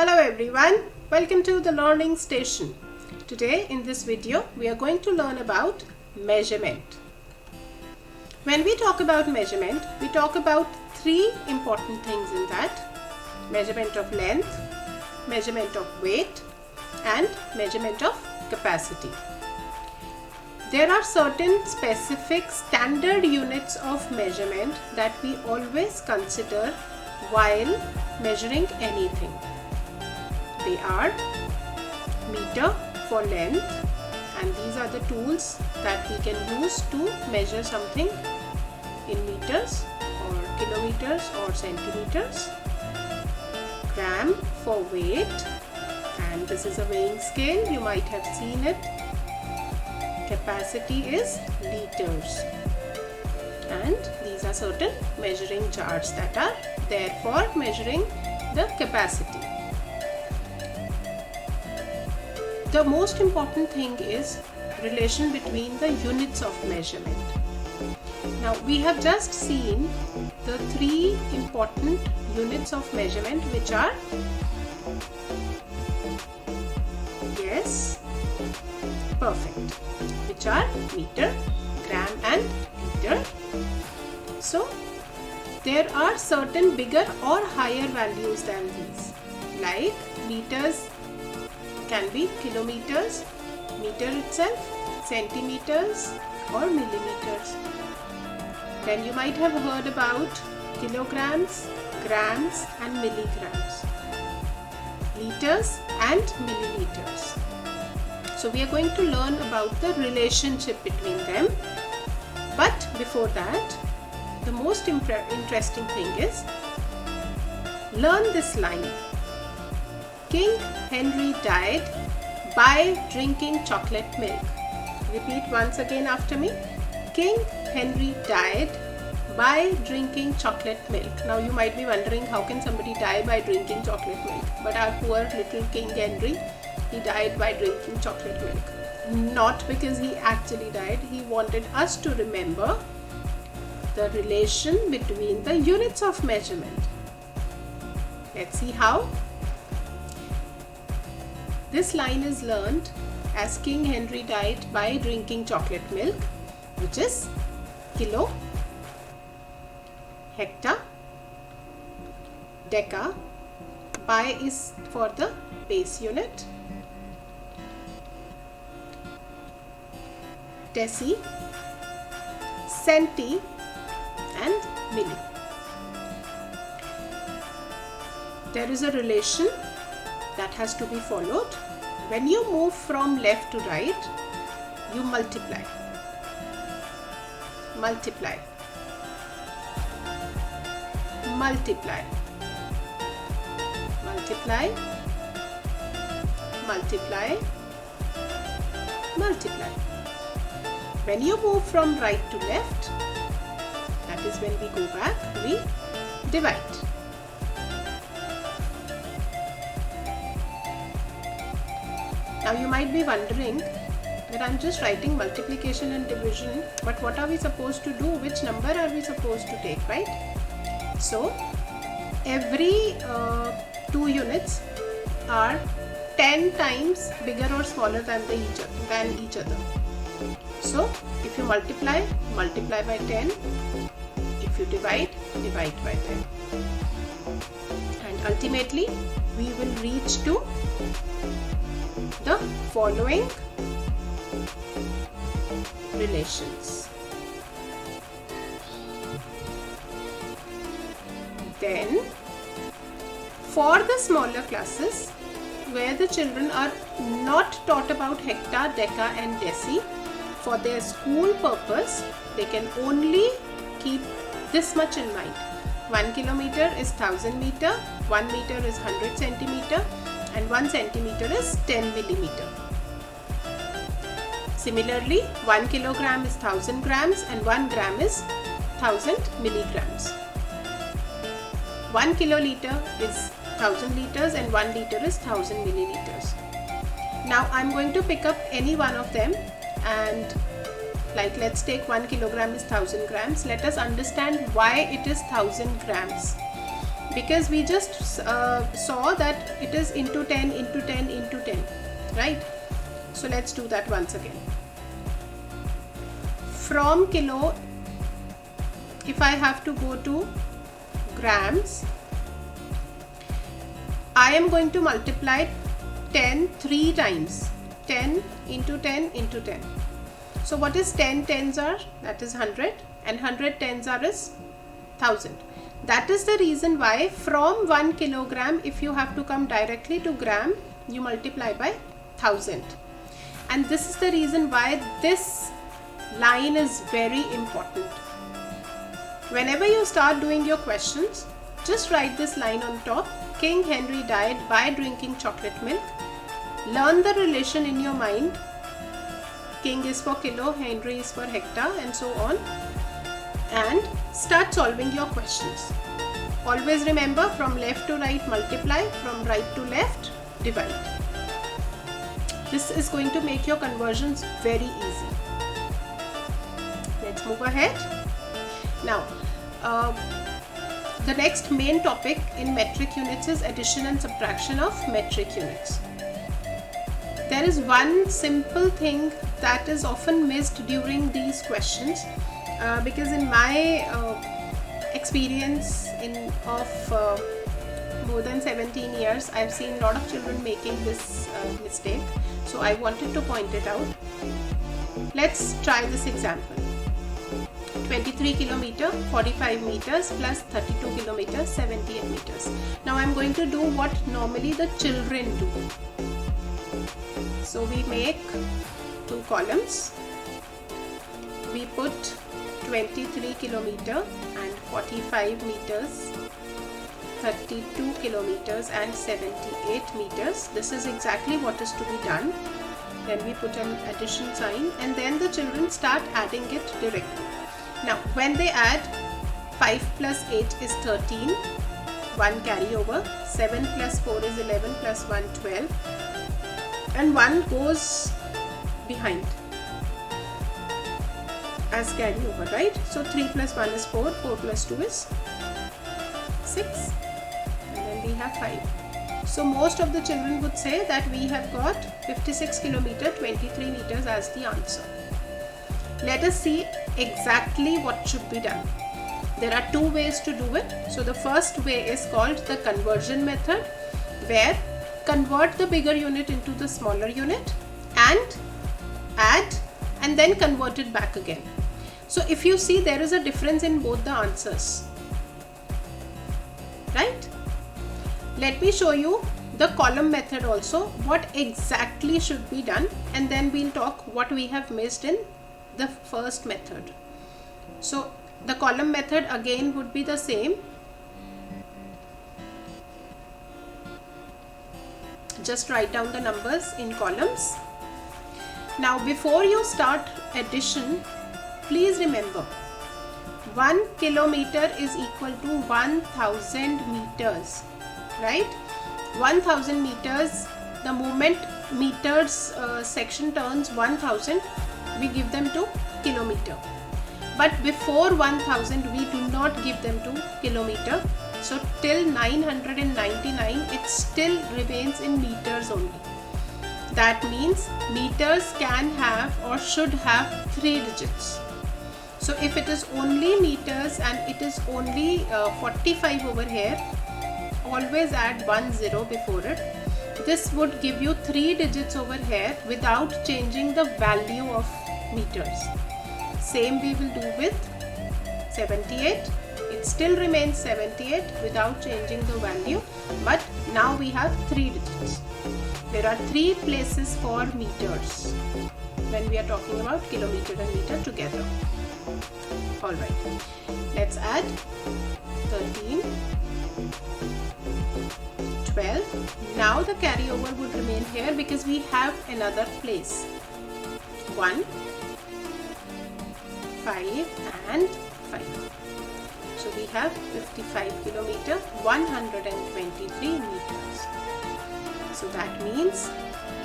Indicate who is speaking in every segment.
Speaker 1: Hello everyone, welcome to the learning station. Today in this video we are going to learn about measurement. When we talk about measurement, we talk about three important things in that: measurement of length, measurement of weight and measurement of capacity. There are certain specific standard units of measurement that we always consider while measuring anything. They are meter for length, and these are the tools that we can use to measure something in meters or kilometers or centimeters. Gram for weight, and this is a weighing scale, you might have seen it. Capacity is liters, and these are certain measuring jars that are there for measuring the capacity. The most important thing is relation between the units of measurement. Now we have just seen the three important units of measurement, which are, yes, perfect, which are meter, gram and liter. So there are certain bigger or higher values than these, like meters can be kilometers, meter itself, centimeters or millimeters. Then you might have heard about kilograms, grams and milligrams, liters and milliliters. So we are going to learn about the relationship between them. But before that, the most interesting thing is, learn this line: King Henry died by drinking chocolate milk. Repeat once again after me. King Henry died by drinking chocolate milk. Now you might be wondering, how can somebody die by drinking chocolate milk? But our poor little King Henry, he died by drinking chocolate milk. Not because he actually died, he wanted us to remember the relation between the units of measurement. Let's see how. This line is learned as King Henry died by drinking chocolate milk, which is kilo, hecta, deca. By is for the base unit, deci, centi and milli. There is a relation that has to be followed. When you move from left to right, you multiply, multiply, multiply, multiply, multiply, multiply. When you move from right to left, that is when we go back, we divide. Now you might be wondering that I'm just writing multiplication and division, but what are we supposed to do? Which number are we supposed to take, right? So every two units are 10 times bigger or smaller than each other. So if you multiply, multiply by 10. If you divide, divide by 10. And ultimately we will reach to the following relations. Then for the smaller classes, where the children are not taught about hecta, deca and deci, for their school purpose, they can only keep this much in mind. 1 kilometer is 1000 meter, 1 meter is 100 centimeter, and 1 centimeter is 10 millimeter. Similarly, 1 kilogram is 1000 grams and 1 gram is 1000 milligrams. 1 kiloliter is 1000 liters and 1 liter is 1000 milliliters. Now I'm going to pick up any one of them, and like let's take 1 kilogram is 1000 grams. Let us understand why it is 1000 grams. because we just saw that it is into 10 into 10 into 10, right? So let's do that once again. From kilo, if I have to go to grams, I am going to multiply 10 3 times. 10 into 10 into 10. So what is 10 tens are? That is 100, and 100 tens are is 1000. That is the reason why from 1 kilogram, if you have to come directly to gram, you multiply by 1000. And this is the reason why this line is very important. Whenever you start doing your questions, just write this line on top. King Henry died by drinking chocolate milk. Learn the relation in your mind. King is for kilo, Henry is for hectare, and so on. And start solving your questions. Always remember, from left to right multiply, from right to left divide. This is going to make your conversions very easy. Let's move ahead. Now, the next main topic in metric units is addition and subtraction of metric units. There is one simple thing that is often missed during these questions, because in my experience of more than 17 years, I've seen a lot of children making this mistake. So I wanted to point it out. Let's try this example. 23 kilometer, 45 meters plus 32 kilometers, 78 meters. Now I'm going to do what normally the children do. So we make two columns. We put 23 kilometer and 45 meters, 32 kilometers and 78 meters. This is exactly what is to be done. Then we put an addition sign, and then the children start adding it directly. Now when they add, 5 plus 8 is 13, 1 carry over, 7 plus 4 is 11, plus 1 12, and 1 goes behind as carry over, right? So 3 plus 1 is 4, 4 plus 2 is 6, and then we have 5. So most of the children would say that we have got 56 kilometer 23 meters as the answer. Let us see exactly what should be done. There are two ways to do it. So the first way is called the conversion method, where convert the bigger unit into the smaller unit and add and then convert it back again. So if you see, there is a difference in both the answers, right? Let me show you the column method also, what exactly should be done, and then we'll talk what we have missed in the first method. So the column method again would be the same. Just write down the numbers in columns. Now before you start addition, please remember 1 kilometer is equal to 1000 meters, right? 1000 meters, the moment meters section turns 1000, we give them to kilometer. But before 1000 we do not give them to kilometer. So till 999 it still remains in meters only. That means meters can have or should have 3 digits. So if it is only meters and it is only 45 over here, always add 10 before it. This would give you 3 digits over here without changing the value of meters. Same we will do with 78. It still remains 78 without changing the value, but now we have 3 digits. There are 3 places for meters when we are talking about kilometer and meter together. Alright, let's add 13, 12. Now the carryover would remain here because we have another place. 1, 5 and 5. So we have 55 kilometer, 123 meters. So that means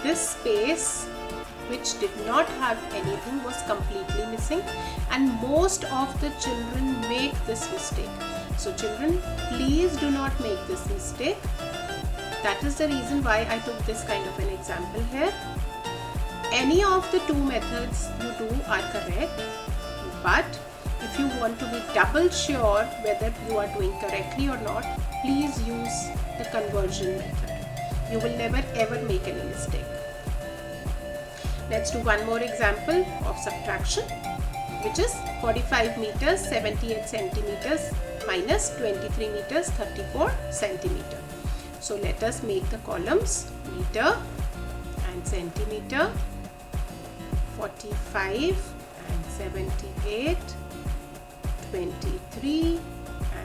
Speaker 1: this space which did not have anything was completely missing, and most of the children make this mistake. So children, please do not make this mistake. That is the reason why I took this kind of an example here. Any of the two methods you do are correct, but if you want to be double sure whether you are doing correctly or not, please use the conversion method. You will never ever make any mistake. Let's do one more example of subtraction, which is 45 meters 78 centimeters minus 23 meters 34 centimeter. So let us make the columns meter and centimeter, 45 and 78, 23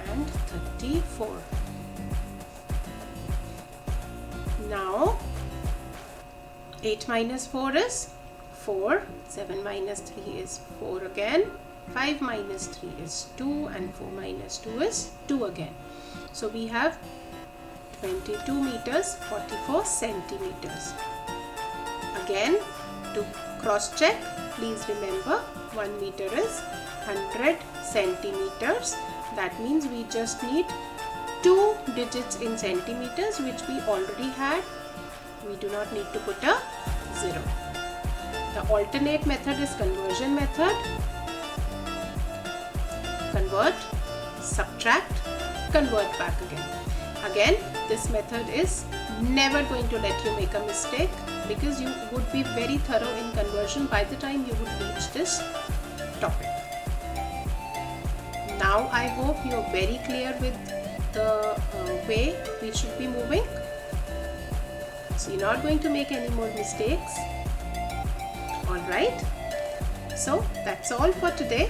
Speaker 1: and 34. Now 8 minus 4 is 4, 7 minus 3 is 4 again, 5 minus 3 is 2 and 4 minus 2 is 2 again. So we have 22 meters 44 centimeters. Again, to cross check, please remember 1 meter is 100 centimeters. That means we just need 2 digits in centimeters, which we already had. We do not need to put a 0. The alternate method is conversion method. Convert, subtract, convert back again. Again, this method is never going to let you make a mistake, because you would be very thorough in conversion by the time you would reach this topic. Now I hope you are very clear with the way we should be moving. So you're not going to make any more mistakes. Alright, so that's all for today.